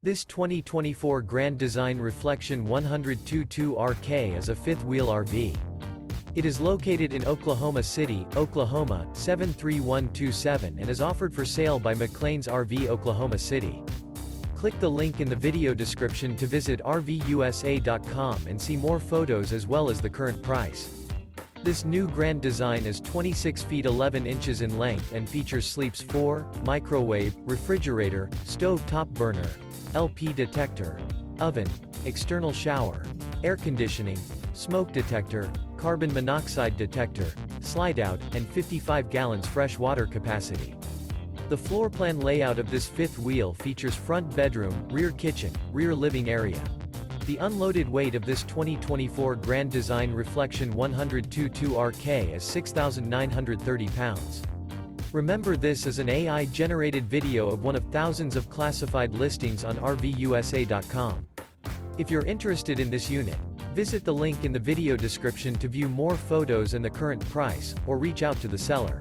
This 2024 Grand Design Reflection 122RK is a fifth-wheel RV. It is located in Oklahoma City, Oklahoma, 73127 and is offered for sale by McClain's RV Oklahoma City. Click the link in the video description to visit RVUSA.com and see more photos as well as the current price. This new Grand Design is 26 feet 11 inches in length and features sleeps 4, microwave, refrigerator, stove top burner, LP detector, oven, external shower, air conditioning, smoke detector, carbon monoxide detector, Slideout, and 55 gallons fresh water capacity. The floor plan layout of this fifth wheel features front bedroom, rear kitchen, rear living area. The unloaded weight of this 2024 Grand Design Reflection 122RK is 6,930 pounds. Remember, this is an AI-generated video of one of thousands of classified listings on RVUSA.com. If you're interested in this unit, visit the link in the video description to view more photos and the current price, or reach out to the seller.